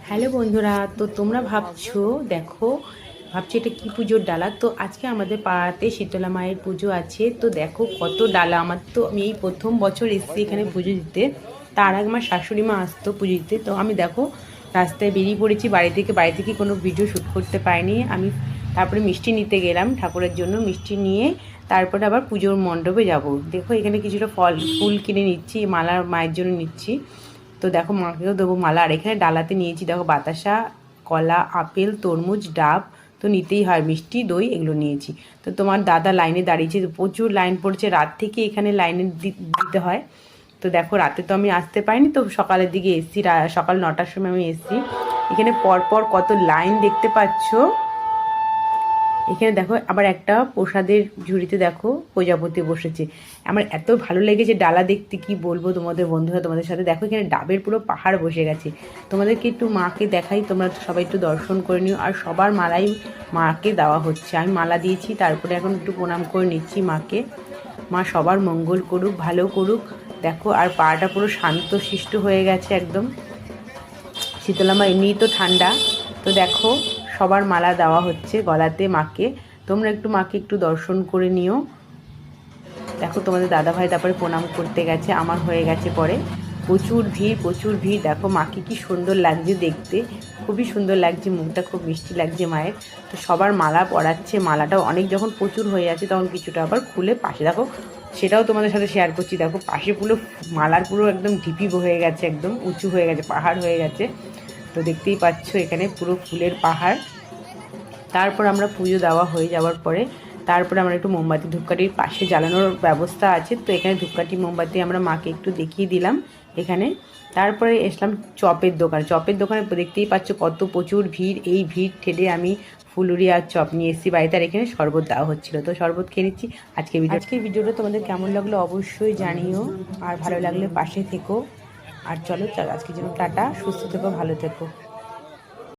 Hello বন্ধুরা, তো তোমরা ভাবছো ভাবছো এটা কি পুজোর ডালা। তো আজকে আমাদের পাড়াতে শীতলা মায়ের পুজো আছে। তো দেখো কত ডালা। আমি এই প্রথম বছর এসেছি এখানে পুজো দিতে। তার আগে আমার শাশুড়ি মা আসতো পুজো দিতে। তো আমি দেখো রাস্তায় বেরিয়ে পড়েছি বাড়ি থেকে কোনো ভিডিও শ্যুট করতে পারিনি আমি। তারপরে মিষ্টি নিতে গেলাম ঠাকুরের জন্য, মিষ্টি নিয়ে তারপরে আবার পুজোর মণ্ডপে যাব। দেখো এখানে কিছুটা ফুল কিনে নিচ্ছি, মালা মায়ের জন্য নিচ্ছি। তো দেখো মাকেও দেবো মালা। আর এখানে ডালাতে নিয়েছি দেখো বাতাসা, কলা, আপেল, তরমুজ, ডাব তো নিতেই হয়, মিষ্টি, দই এগুলো নিয়েছি। তো তোমার দাদা লাইনে দাঁড়িয়েছে, প্রচুর লাইন পড়ছে, রাত থেকে এখানে লাইনে দিতে হয়। তো দেখো রাতে তো আমি আসতে পারিনি, তো সকালের দিকে এসছি, সকাল 9টার সময় আমি এসছি। এখানে পরপর কত লাইন দেখতে পাচ্ছ। এখানে দেখো আবার একটা প্রসাদের ঝুড়িতে দেখো প্রজাপতি বসেছে। আমার এত ভালো লেগেছে ডালা দেখতে, কি বলবো তোমাদের বন্ধুরা, তোমাদের সাথে দেখো এখানে ডাবের পুরো পাহাড় বসে গেছে। তোমাদেরকে একটু মাকে দেখাই, তোমরা সবাই একটু দর্শন করে নিও। আর সবার মালাই মাকে দেওয়া হচ্ছে, আমি মালা দিয়েছি, তারপরে এখন একটু প্রণাম করে নিচ্ছি মাকে। মা সবার মঙ্গল করুক, ভালো করুক। দেখো আর পাটা পুরো শান্ত শিষ্ট হয়ে গেছে একদম। শীতলা মা এমনিই তো ঠান্ডা। তো দেখো সবার মালা দেওয়া হচ্ছে গলাতে মাকে। তোমরা একটু মাকে একটু দর্শন করে নিও। দেখো তোমাদের দাদাভাই তারপরে প্রণাম করতে গেছে, আমার হয়ে গেছে পরে। প্রচুর ভিড়। দেখো মাকে কি সুন্দর লাগছে দেখতে, খুবই সুন্দর লাগছে, মুখটা খুব মিষ্টি লাগছে মায়ের। তো সবার মালা পরাচ্ছে, মালাটাও অনেক যখন প্রচুর হয়ে যাচ্ছে তখন কিছুটা আবার খুলে পাশে দেখো, সেটাও তোমাদের সাথে শেয়ার করছি। দেখো পাশে পুরো মালার পুরো একদম ঢিপি হয়ে গেছে, একদম উঁচু হয়ে গেছে, পাহাড় হয়ে গেছে। তো দেখতেই পাচ্ছ এখানে পুরো ফুলের পাহাড়। তারপর আমরা পুজো দেওয়া হয়ে যাওয়ার পরে তারপরে আমরা একটু মোমবাতি ধূপকাঠির পাশে জ্বালানোর ব্যবস্থা আছে, তো এখানে ধূপকাঠি মোমবাতি আমরা মাকে একটু দেখিয়ে দিলাম এখানে। তারপরে এসলাম চপের দোকানে দেখতেই পাচ্ছ কত প্রচুর ভিড়। এই ভিড় ঠেলে আমি ফুলুরি আর চপ নিয়ে এসেছি বাড়িতে। আর এখানে শরবত দেওয়া হচ্ছিলো, তো শরবত খেয়ে নিচ্ছি। আজকের ভিডিওটা তোমাদের কেমন লাগলো অবশ্যই জানিও, আর ভালো লাগলে পাশে থেকো। আর চলো আজকের জন্য টাটা, সুস্থ থেকো, ভালো থেকো।